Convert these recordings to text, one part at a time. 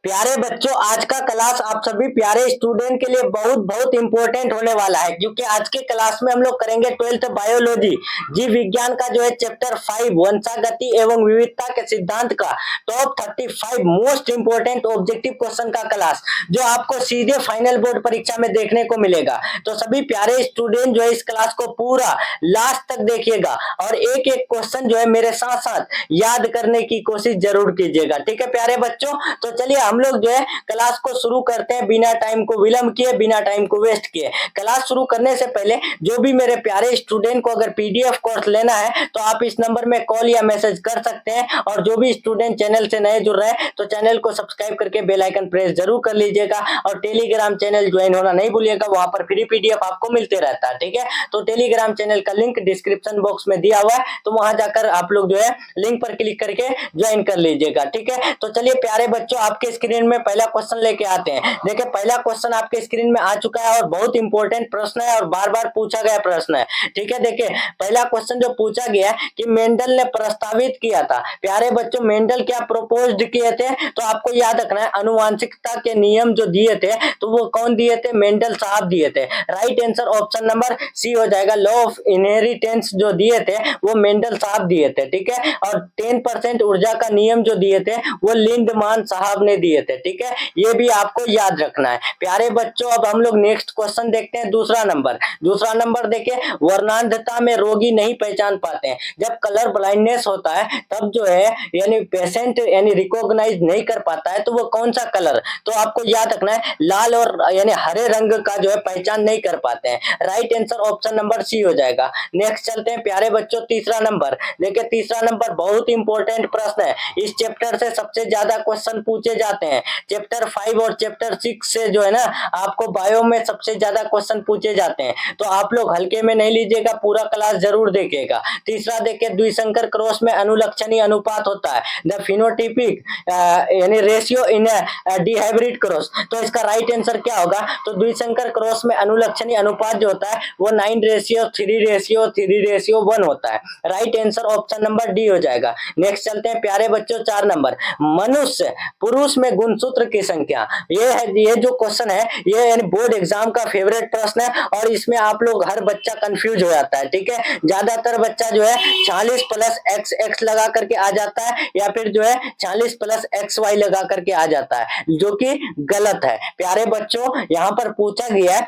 प्यारे बच्चों, आज का क्लास आप सभी प्यारे स्टूडेंट के लिए बहुत बहुत इंपॉर्टेंट होने वाला है, क्योंकि आज के क्लास में हम लोग करेंगे 12th बायोलॉजी जीव विज्ञान का जो है चैप्टर 5 वंशागति एवं विविधता के सिद्धांत का top 35 most important objective question का क्लास, जो आपको सीधे फाइनल बोर्ड परीक्षा में देखने को मिलेगा। तो सभी प्यारे स्टूडेंट जो है इस क्लास को पूरा लास्ट तक देखिएगा और एक एक क्वेश्चन जो है मेरे साथ साथ याद करने की कोशिश जरूर कीजिएगा। ठीक है प्यारे बच्चों, तो चलिए हम लोग जो है क्लास को शुरू करते हैं बिना टाइम को विलंब किए, बिना टाइम को वेस्ट किए। क्लास शुरू करने से पहले जो भी मेरे प्यारे स्टूडेंट को अगर पीडीएफ कोर्स लेना है तो आप इस नंबर में कॉल या मैसेज कर सकते हैं, और जो भी स्टूडेंट चैनल से नए जुड़ रहे हैं तो चैनल को सब्सक्राइब करके बेल आइकन प्रेस जरूर कर लीजिएगा, और टेलीग्राम चैनल ज्वाइन होना नहीं भूलिएगा, वहां पर फ्री पीडीएफ आपको मिलते रहता है। ठीक है, तो टेलीग्राम चैनल का लिंक डिस्क्रिप्शन बॉक्स में दिया हुआ है, तो वहां जाकर आप लोग जो है लिंक पर क्लिक करके ज्वाइन कर लीजिएगा। ठीक है, तो चलिए प्यारे बच्चों आपके स्क्रीन में पहला क्वेश्चन लेके आते हैं। देखिए पहला क्वेश्चन आपके स्क्रीन में आ चुका है और बहुत इंपॉर्टेंट प्रश्न है और बार बार पूछा गया प्रश्न है। ठीक है, देखिए पहला क्वेश्चन जो पूछा गया है कि मेंडल ने प्रस्तावित किया था। प्यारे बच्चों, मेंडल क्या प्रपोज्ड किए थे? तो आपको याद रखना है अनुवांशिकता के नियम जो दिए थे तो वो कौन दिए थे? मेंडल साहब दिए थे। Right answer option number C हो जाएगा। लॉ ऑफ इनहेरिटेंस जो दिए थे वो मेंडल साहब दिए थे। ठीक है, और 10% ऊर्जा का नियम जो दिए थे वो लिंडमान साहब ने दिए थे। ठीक है, ये भी आपको याद रखना है। प्यारे बच्चों, अब हम लोग नेक्स्ट क्वेश्चन देखते हैं। दूसरा नंबर देखिए, वर्णांधता में रोगी नहीं पहचान पाते हैं। जब कलर ब्लाइंडनेस होता है तब जो है यानी पेशेंट यानी रिकॉग्नाइज नहीं कर पाता है, तो वो कौन सा कलर? तो आपको याद रखना है लाल और यानी हरे रंग का जो है पहचान नहीं कर पाते हैं। Right answer option number C हो जाएगा। नेक्स्ट चलते हैं प्यारे बच्चों, तीसरा नंबर देखिए। तीसरा नंबर बहुत इंपॉर्टेंट प्रश्न है, इस चैप्टर से सबसे ज्यादा क्वेश्चन पूछे जाते हैं। चैप्टर 5 और चैप्टर 6 से जो है ना आपको बायो में सबसे ज्यादा क्वेश्चन पूछे जाते हैं, तो आप लोग हल्के में नहीं लीजिएगा, पूरा क्लास जरूर देखिएगा। तीसरा देखिए, द्विसंकर क्रॉस में अनुलक्षणीय अनुपात होता है, द फिनोटिपिक यानी रेशियो इन डिहाइब्रिड क्रॉस। तो इसका राइट आंसर क्या होगा? तो द्विसंकर क्रॉस में अनुलक्षणीय अनुपात जो होता है वो 9:3:3:1 होता है। Right answer option number D हो जाएगा। नेक्स्ट चलते हैं प्यारे बच्चों, 4 नंबर, मनुष्य पुरुष में गुणसूत्र की संख्या। ये जो क्वेश्चन है ये यानी बोर्ड एग्जाम का फेवरेट प्रश्न है, और इसमें आप लोग हर बच्चा कंफ्यूज हो जाता है। ठीक है, ज्यादातर बच्चा जो है 46 प्लस एक्स लगा करके आ जाता है, या फिर जो है 46 प्लस XY लगा करके आ जाता है, जो कि गलत है। प्यारे बच्चों, यहाँ पर पूछा गया है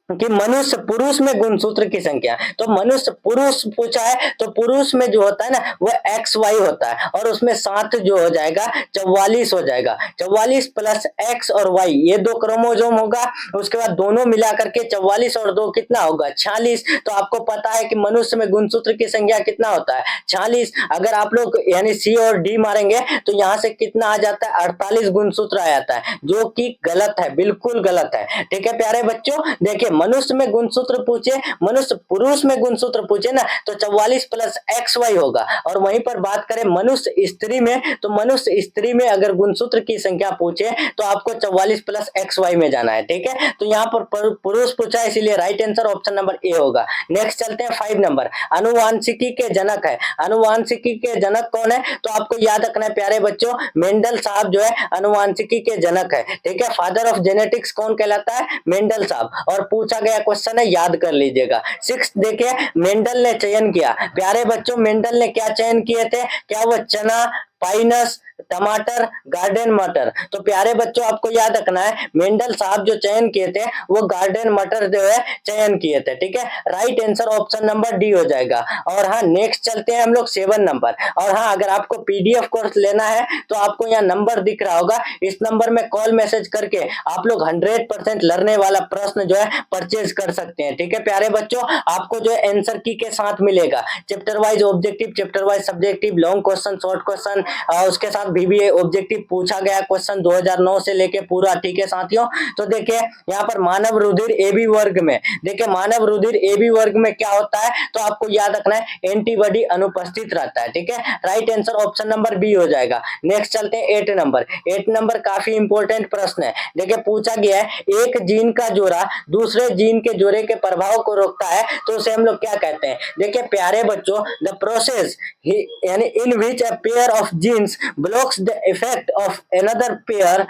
कि मनुष्य पुरुष में गुणसूत्र की संख्या, तो मनुष्य पुरुष पूछा है तो पुरुष में जो होता है ना वो XY होता है, और उसमें 7 जो हो जाएगा 44 हो जाएगा। 44 प्लस X और Y ये 2 क्रोमोसोम होगा, उसके बाद दोनों मिला करके 44 और 2 कितना होगा? 46। तो आपको पता है कि मनुष्य में गुणसूत्र की संख्या कितना होता है? 46। अगर आप लोग यानी C और D मारेंगे तो यहाँ से कितना आ जाता है? 48 गुणसूत्र आ जाता है, जो कि गलत है, बिल्कुल गलत है। ठीक है प्यारे बच्चों, देखिए मनुष्य में गुणसूत्र पूछे, मनुष्य पुरुष में गुणसूत्र पूछे ना तो 44 प्लस XY होगा। और वहीं पर बात करें मनुष्य स्त्री में, तो मनुष्य स्त्री में अगर गुणसूत्र की संख्या पूछे तो आपको 44 प्लस XY में जाना है। ठीक है, तो यहाँ पर पुरुष पूछा है, इसीलिए राइट आंसर ऑप्शन नंबर ए होगा। नेक्स्ट चलते हैं 5 नंबर, अनुवांशिकी के जनक है। अनुवांशिकी के जनक कौन है? तो आपको याद रखना है प्यारे बच्चों, मेंडल साहब जो है अनुवांशिकी के जनक है। ठीक है, फादर ऑफ जेनेटिक्स कौन कहलाता है? मेंडल साहब। और पूछा गया क्वेश्चन है, याद कर लीजिएगा। 6 देखिए, मेंडल ने चयन किया। प्यारे बच्चों, मेंडल ने क्या चयन किए थे? क्या वो चना, पाइनस, टमाटर, गार्डन मटर? तो प्यारे बच्चों आपको याद रखना है मेंडल साहब जो चयन किए थे वो गार्डन मटर जो है चयन किए थे। ठीक है, right answer option number D हो जाएगा। और हाँ, नेक्स्ट चलते हैं हम लोग 7 नंबर। और हाँ, अगर आपको पीडीएफ कोर्स लेना है तो आपको यहाँ नंबर दिख रहा होगा, इस नंबर में कॉल मैसेज करके आप लोग 100% लर्ने वाला प्रश्न जो है परचेज कर सकते हैं। ठीक है प्यारे बच्चों, आपको जो है आंसर की के साथ मिलेगा, chapter wise objective, chapter wise subjective, long question, short question, उसके साथ VBA ऑब्जेक्टिव पूछा गया क्वेश्चन 2009 से लेके पूरा। ठीक है साथियों, तो देखिए यहाँ पर मानव रुधिर AB वर्ग में, देखिए मानव रुधिर AB वर्ग में क्या होता है? तो आपको याद रखना है एंटीबॉडी अनुपस्थित रहता है। ठीक है, right answer option number B हो जाएगा। नेक्स्ट चलते हैं 8 नंबर। 8 नंबर काफी इंपॉर्टेंट प्रश्न है। देखिए पूछा गया है एक जीन का जोड़ा दूसरे जीन के जोड़े के प्रभाव को रोकता है, तो उसे हम लोग क्या कहते हैं? देखिए प्यारे बच्चों, द प्रोसेस यानी in which a pair of genes blocks the effect of another pair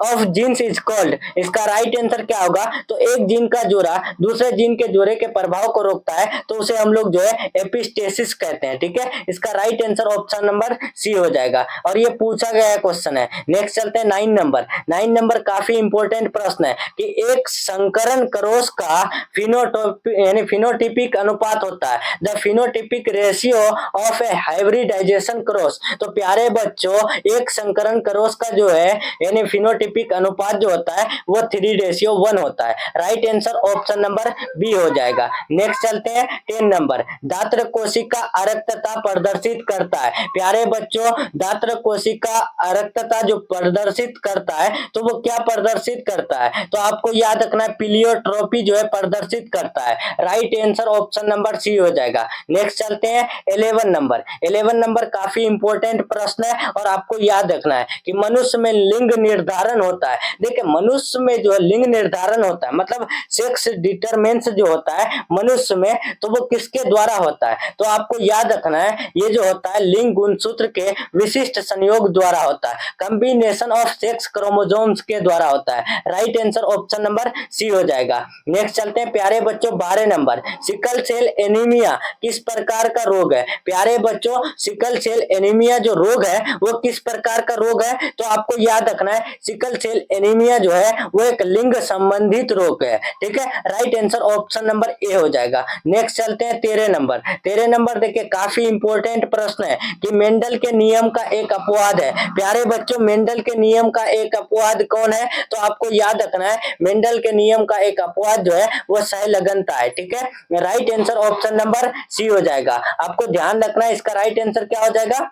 of genes is called. इसका राइट आंसर क्या होगा? तो एक जीन का जोड़ा दूसरे जीन के जोड़े के प्रभाव को रोकता है तो उसे हम लोग जो है एपिस्टेसिस कहते हैं। ठीक है, इसका right answer option number C हो जाएगा और ये पूछा गया क्वेश्चन है। नेक्स्ट चलते हैं 9 नंबर। 9 नंबर काफी इंपॉर्टेंट प्रश्न है कि एक संकरण क्रॉस का फिनोटिपिक अनुपात होता है, the phenotypic ratio of a hybridization cross. तो प्यारे बच्चों, एक संकरण क्रॉस का जो है यानी फिनोटिपिक अनुपात जो होता है वो 3:1 होता है। Right answer option number B हो जाएगा। नेक्स्ट चलते हैं 10 नंबर। दात्र कोशिका अरक्तता प्रदर्शित करता है। प्यारे बच्चों, दात्र कोशिका अरक्तता जो प्रदर्शित करता है तो वो क्या प्रदर्शित करता है? तो आपको याद रखना है प्लियोट्रोपी जो है प्रदर्शित करता है। Right answer option number C हो जाएगा। नेक्स्ट चलते हैं 11 नंबर। 11 नंबर काफी इंपॉर्टेंट प्रश्न है और आपको याद रखना है कि मनुष्य में लिंग निर्धारण होता है। देखिए, मनुष्य में जो है लिंग निर्धारण होता है, मतलब सेक्स डिटरमिनेंस जो होता है मनुष्य में, तो वो किसके द्वारा होता है? तो आपको याद रखना है ये जो होता है लिंग गुणसूत्र के विशिष्ट संयोग द्वारा होता है, कॉम्बिनेशन ऑफ सेक्स क्रोमोसोम्स के द्वारा होता है। Right answer option number C हो जाएगा। नेक्स्ट चलते हैं प्यारे बच्चों 12 नंबर। सिकल सेल एनीमिया किस प्रकार का रोग है? प्यारे बच्चों, सिकल सेल एनीमिया जो रोग है वो किस प्रकार का रोग है? तो आपको याद रखना है सिकल सेल एनीमिया जो है वो एक लिंग संबंधित रोग है। ठीक है, right answer option number A हो जाएगा। नेक्स्ट चलते हैं 13 नंबर। 13 नंबर देखिए काफी इंपॉर्टेंट प्रश्न है कि मेंडल के नियम का एक अपवाद है। प्यारे बच्चों, मेंडल के नियम का एक अपवाद कौन है? तो आपको याद रखना है मेंडल के नियम का एक अपवाद जो है वो सहलगनता है। ठीक है, right answer option number C हो जाएगा। आपको ध्यान रखना है इसका राइट आंसर क्या हो जाएगा?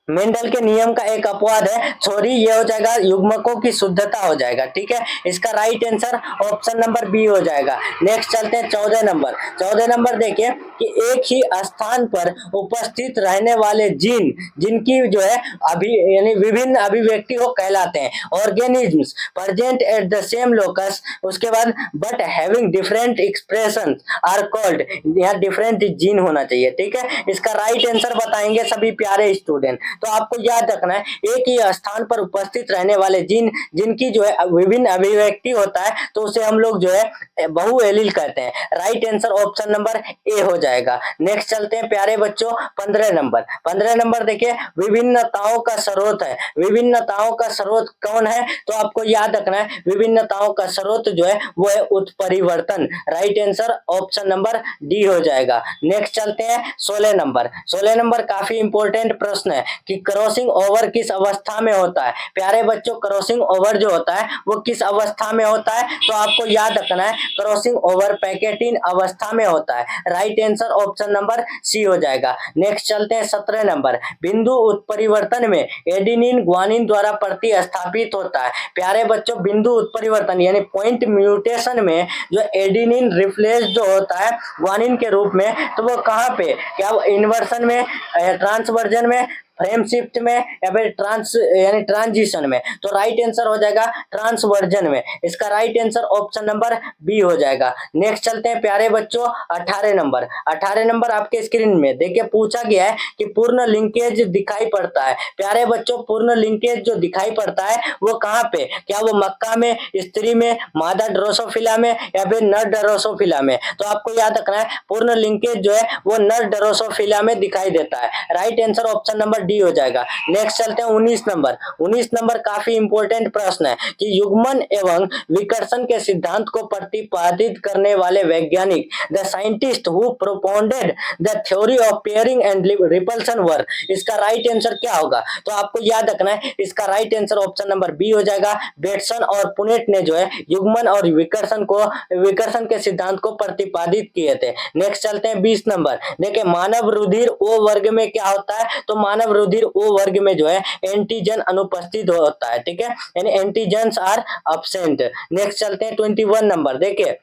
मेंडल के नियम का एक अपवाद है, सॉरी ये हो जाएगा युग्मकों की शुद्धता हो जाएगा। ठीक है, इसका right answer option number B हो जाएगा। नेक्स्ट चलते हैं 14 नंबर। 14 नंबर देखिए कि एक ही स्थान पर उपस्थित रहने वाले जीन जिनकी जो है अभी यानी विभिन्न अभिव्यक्ति को कहलाते हैं। Organisms present at the same locus, उसके बाद but having different expression are called, यहाँ डिफरेंट जीन होना चाहिए। ठीक है, इसका राइट आंसर बताएंगे सभी प्यारे स्टूडेंट। तो आपको याद रखना है एक ही स्थान पर उपस्थित रहने वाले जीन जिनकी जो है विभिन्न अभिव्यक्ति होता है तो उसे हम लोग जो है बहुएलील कहते हैं। Right answer option number A हो जाएगा। नेक्स्ट चलते हैं प्यारे बच्चों 15 नंबर। 15 नंबर देखिए विभिन्नताओं का स्रोत है। विभिन्नताओं का स्रोत कौन है? तो आपको याद रखना है विभिन्नताओं का स्रोत जो है वो है उत्परिवर्तन। Right answer option number D हो जाएगा। नेक्स्ट चलते हैं 16 नंबर। 16 नंबर काफी इंपॉर्टेंट प्रश्न है कि क्रॉसिंग ओवर किस अवस्था में होता है? प्यारे बच्चों, क्रॉसिंग ओवर जो होता है वो किस अवस्था में होता है? तो आपको याद रखना है क्रॉसिंग ओवर पैकेटिन अवस्था में होता है। Right answer option number C हो जाएगा। नेक्स्ट चलते हैं 17 नंबर। बिंदु उत्परिवर्तन में एडेनिन ग्वानिन द्वारा प्रतिस्थापित होता है। प्यारे बच्चों, बिंदु उत्परिवर्तन यानी पॉइंट म्यूटेशन में जो एडेनिन रिप्लेस जो होता है ग्वानिन के रूप में, तो वो कहाँ पे? क्या वो इन्वर्सन में, ट्रांसवर्जन में, फ्रेम शिफ्ट में या फिर ट्रांजिशन में? तो राइट आंसर हो जाएगा ट्रांसवर्जन में। इसका right answer option number B हो जाएगा। नेक्स्ट चलते हैं प्यारे बच्चों 18 नंबर। 18 नंबर आपके स्क्रीन में देखिए पूछा गया है कि पूर्ण लिंकेज दिखाई पड़ता है। प्यारे बच्चों, पूर्ण लिंकेज जो दिखाई पड़ता है वो कहाँ पे? क्या वो मक्का में, स्त्री में, मादा ड्रोसोफिला में या फिर नर ड्रोसोफिला में? तो आपको याद रखना है पूर्ण लिंकेज जो है वो नर ड्रोसोफिला में दिखाई देता है। Right answer option number D हो जाएगा। नेक्स्ट चलते हैं 19 नंबर। 19 नंबर काफी इंपॉर्टेंट प्रश्न है कि युग्मन एवं विकर्षण के सिद्धांत को प्रतिपादित करने वाले वैज्ञानिक, the scientist who propounded the theory of pairing and repulsion वर। इसका राइट आंसर क्या होगा? तो आपको याद रखना है इसका right answer option number B हो जाएगा। बेटसन और पुनेट ने जो है युग्मन और विकर्षण के सिद्धांत को प्रतिपादित किए थे। नेक्स्ट चलते हैं 20 नंबर। देखिए मानव रुधिर ओ वर्ग में क्या होता है? तो मानव रुधिर ओ वर्ग में जो है एंटीजन अनुपस्थित होता है। ठीक है, यानी एंटीजन्स आर एब्सेंट। नेक्स्ट चलते हैं 21 नंबर। देखिए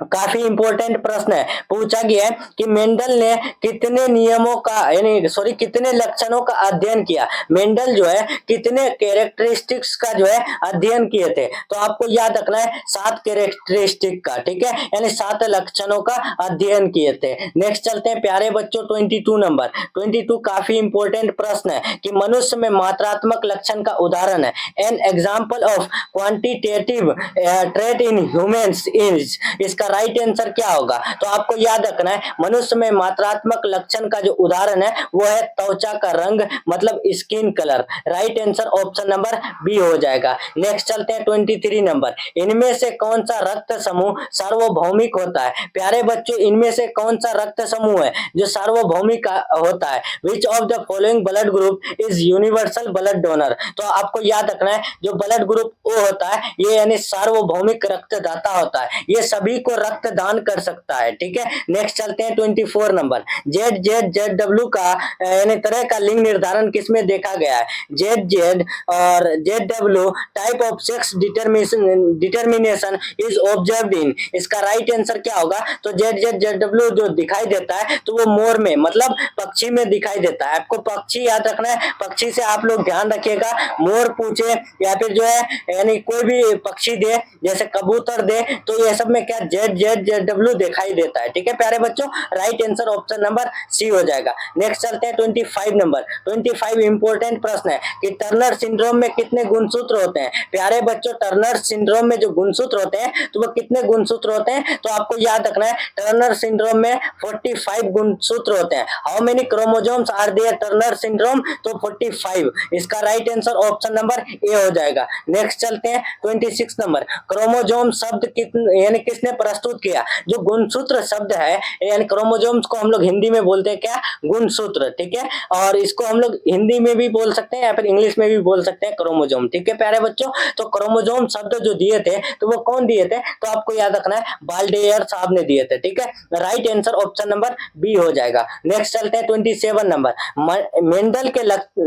काफी इंपॉर्टेंट प्रश्न है, पूछा गया है कि मेंडल ने कितने नियमों का यानी सॉरी कितने लक्षणों का अध्ययन किया। मेंडल जो है कितने कैरेक्टरिस्टिक्स का जो है अध्ययन किए थे, तो आपको याद रखना है 7 कैरेक्टरिस्टिक का, ठीक है, यानी 7 लक्षणों का अध्ययन किए थे। नेक्स्ट चलते हैं प्यारे बच्चों 22 नंबर। 22 काफी इंपॉर्टेंट प्रश्न है कि मनुष्य में मात्रात्मक लक्षण का उदाहरण है। An example of quantitative trait in humans is, इसका राइट आंसर क्या होगा? तो आपको याद रखना है मनुष्य में मात्रात्मक लक्षण का जो उदाहरण है वो है त्वचा का रंग, मतलब skin colour. Right answer option number B हो जाएगा। नेक्स्ट चलते हैं 23 नंबर। इनमें से कौन सा रक्त समूह सार्वभौमिक होता है? प्यारे बच्चों, इनमें से कौन सा रक्त समूह है जो सार्वभौमिक होता है? Which of the following blood group is universal blood donor? तो आपको याद रखना है जो ब्लड ग्रुप ओ होता है ये यानी सार्वभौमिक रक्तदाता होता है, ये सभी को रक्तदान कर सकता है, ठीक है। नेक्स्ट चलते हैं 24 number. Z Z Z W का यानी तरह का लिंग निर्धारण किसमें देखा गया है? जेड जेड और Z W type of sex determination is observed in, इसका राइट आंसर क्या होगा? तो जेड जेड जेड डब्ल्यू जो दिखाई देता है तो वो मोर में मतलब पक्षी में दिखाई देता है। आपको पक्षी याद रखना है, पक्षी से आप लोग ध्यान रखिएगा, मोर पूछे या फिर जो है यानी कोई भी पक्षी दे जैसे कबूतर दे तो ये सब में क्या जेड जेड जेड डब्ल्यू दिखाई देता है, ठीक है प्यारे बच्चों। Right answer option number C हो जाएगा। नेक्स्ट चलते हैं 25 नंबर। 25 इंपॉर्टेंट प्रश्न है कि टर्नर सिंड्रोम में कितने गुणसूत्र होते हैं? प्यारे बच्चों, टर्नर सिंड्रोम में जो गुणसूत्र होते हैं तो वो कितने गुणसूत्र होते हैं? तो आपको याद रखना है टर्नर सिंड्रोम में 45 गुणसूत्र होते हैं। How many chromosomes are there Turner syndrome? तो 45। इसका right answer option number A हो जाएगा। नेक्स्ट चलते हैं 26 नंबर। क्रोमोसोम शब्द यानी किसने प्रस्तुत किया? जो गुणसूत्र शब्द है यानी क्रोमोसोम्स को हम लोग हिंदी में बोलते हैं क्या? गुणसूत्र, ठीक है। और इसको हम लोग हिंदी में भी बोल सकते हैं या फिर इंग्लिश में भी बोल सकते हैं क्रोमोसोम, ठीक है प्यारे बच्चों। तो क्रोमोसोम शब्द जो दिए थे तो वो कौन दिए थे? तो आपको याद रखना है बाल्डेयर साहब ने दिए थे, ठीक है। Right answer option number B हो जाएगा। नेक्स्ट चलते हैं 27 नंबर।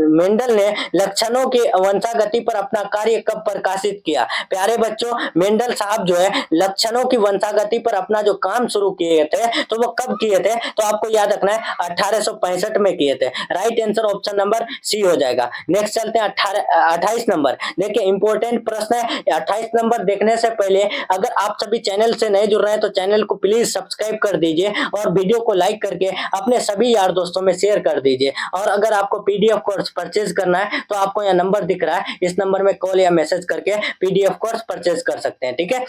मेंडल ने लक्षणों के वंशागति पर अपना कार्य कब प्रकाशित किया? प्यारे बच्चों, मेंडल साहब जो है लक्षणों की वंशागति पर अपना जो काम शुरू किए थे तो वो कब किए थे? तो आपको याद रखना है 1865 में किए थे। Right answer option number C हो जाएगा। नेक्स्ट चलते हैं 28 नंबर। देखिए इंपॉर्टेंट प्रश्न है। 28 नंबर देखने से पहले अगर आप सभी चैनल से नए जुड़ रहे हैं तो चैनल को प्लीज सब्सक्राइब कर दीजिए और वीडियो को लाइक करके अपने सभी यार दोस्तों में शेयर कर दीजिए। और अगर आपको पीडीएफ कोर्स परचेज करना है तो आपको यह नंबर दिख रहा है, इस नंबर में कॉल या मैसेज करके पीडीएफ कोर्स परचेज कर सकते हैं, ठीक है।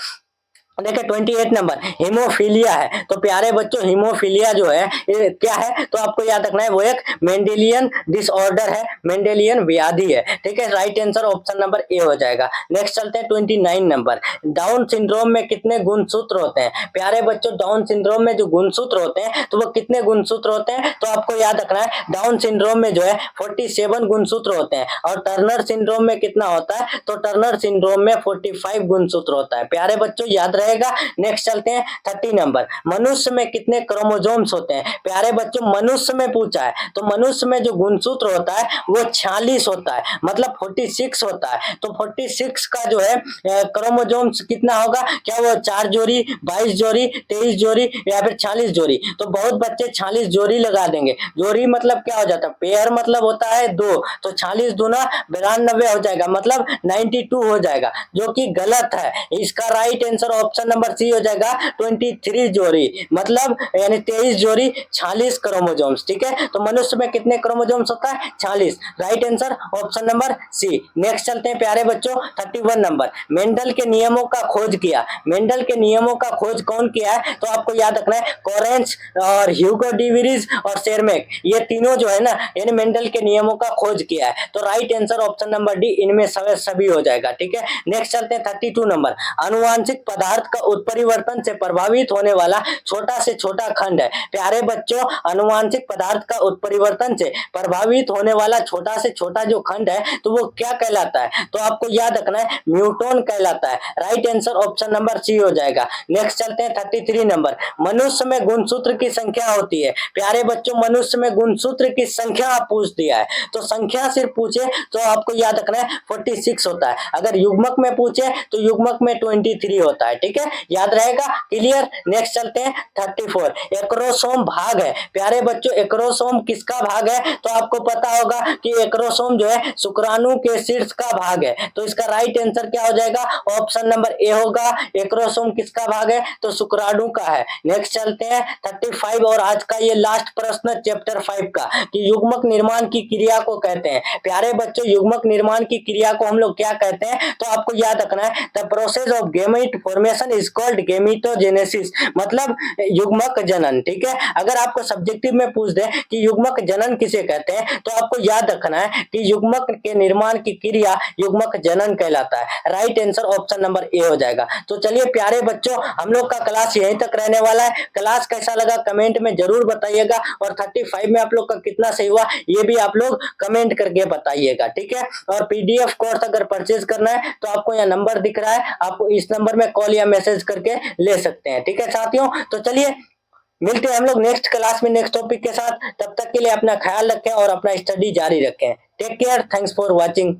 देखिए 28 नंबर हीमोफीलिया है। तो प्यारे बच्चों हीमोफीलिया जो है ये क्या है? तो आपको याद रखना है वो एक मेंडेलियन डिसऑर्डर है, मेंडेलियन व्याधि है, ठीक है। Right answer option number A हो जाएगा। नेक्स्ट चलते हैं 29 नंबर। डाउन सिंड्रोम में कितने गुणसूत्र होते हैं? प्यारे बच्चों, डाउन सिंड्रोम में जो गुणसूत्र होते हैं तो वो कितने गुणसूत्र होते हैं? तो आपको याद रखना है डाउन सिंड्रोम में जो है 47 गुणसूत्र होते हैं। और टर्नर सिंड्रोम में कितना होता है? तो टर्नर सिंड्रोम में 45 गुणसूत्र होता है। प्यारे बच्चों याद रहे। नेक्स्ट चलते हैं 30 नंबर। मनुष्य में कितने क्रोमोसोम्स होते हैं? प्यारे बच्चों मनुष्य में पूछा है तो मनुष्य में जो गुणसूत्र होता है वो 46 होता है, मतलब 46 होता है। तो 46 का जो है क्रोमोसोम्स कितना होगा? क्या वो 4 जोड़ी, 22 जोड़ी, 23 जोड़ी या फिर 46 जोड़ी? तो बहुत बच्चे 46 जोड़ी लगा देंगे। जोड़ी मतलब क्या हो जाता है? पेयर मतलब होता है 2, तो 46 दूना 92 हो जाएगा, मतलब 92 हो जाएगा, जो कि गलत है। इसका right answer option number C हो जाएगा 23 जोड़ी, मतलब यानी 23 जोड़ी 46 क्रोमोसोम्स, ठीक है। तो मनुष्य में कितने क्रोमोसोम्स होता है? 46। Right answer option number C. Next चलते हैं प्यारे बच्चों 31 नंबर। मेंडल के नियमों का खोज किया। मेंडल के नियमों का खोज कौन किया है? तो आपको याद रखना है कोरेंच और ह्यूगो डिविरीज और शेरमेक, ये तीनों जो है ना यानी मेंडल के नियमों का खोज किया है। तो right answer option number D इनमें सभी हो जाएगा, ठीक है। नेक्स्ट चलते हैं 32 नंबर। आनुवांशिक पदार्थ का उत्परिवर्तन से प्रभावित होने वाला छोटा से छोटा खंड है। प्यारे बच्चों, आनुवांशिक पदार्थ का उत्परिवर्तन से प्रभावित होने वाला छोटा से छोटा जो खंड है तो वो क्या कहलाता है? तो आपको याद रखना है म्यूटोन कहलाता है। Right answer option number C हो जाएगा। नेक्स्ट चलते हैं 33 नंबर। मनुष्य में गुणसूत्र की संख्या होती है। प्यारे बच्चों, मनुष्य में गुणसूत्र की संख्या आप पूछ दिया है तो संख्या सिर्फ पूछे तो आपको याद रखना है 46 होता है। अगर युग्मक में पूछे तो युग्मक में 23 होता है, ठीक है। ठीक है, याद रहेगा, क्लियर। नेक्स्ट चलते हैं 34, एक्रोसोम भाग है। प्यारे बच्चों एक्रोसोम किसका भाग है, तो आपको पता होगा कि एक्रोसोम जो है शुक्राणु के शीर्ष का भाग है, तो इसका राइट आंसर क्या हो जाएगा, ऑप्शन नंबर ए होगा। एक्रोसोम किसका भाग है, तो शुक्राणु का है। नेक्स्ट चलते हैं 35 और आज का ये लास्ट प्रश्न चैप्टर 5 का, कि युग्मक निर्माण की क्रिया को कहते हैं। प्यारे बच्चों युग्मक निर्माण की क्रिया को हम लोग क्या कहते हैं, तो आपको याद रखना है, the process of gamete formation is called gametogenesis, मतलब युग्मक जनन। ठीक है, अगर आपको सब्जेक्टिव में पूछ दे कि युग्मक जनन किसे कहते हैं, तो आपको याद रखना है कि युग्मक के निर्माण की क्रिया युग्मक जनन कहलाता है। Right answer option number A हो जाएगा। तो चलिए प्यारे बच्चों, हम लोग का क्लास यहीं तक रहने वाला है। क्लास कैसा लगा कमेंट में जरूर बताइएगा, और 35 में आप लोग का कितना सही हुआ ये भी आप लोग कमेंट करके बताइएगा। ठीक है, और पीडीएफ कोर्स अगर परचेज करना है तो आपको यहाँ नंबर दिख रहा है, आपको इस नंबर में कॉल या मैसेज करके ले सकते हैं। ठीक है साथियों, तो चलिए मिलते हैं हम लोग नेक्स्ट क्लास में नेक्स्ट टॉपिक के साथ। तब तक के लिए अपना ख्याल रखें और अपना स्टडी जारी रखें। Take care, thanks for watching.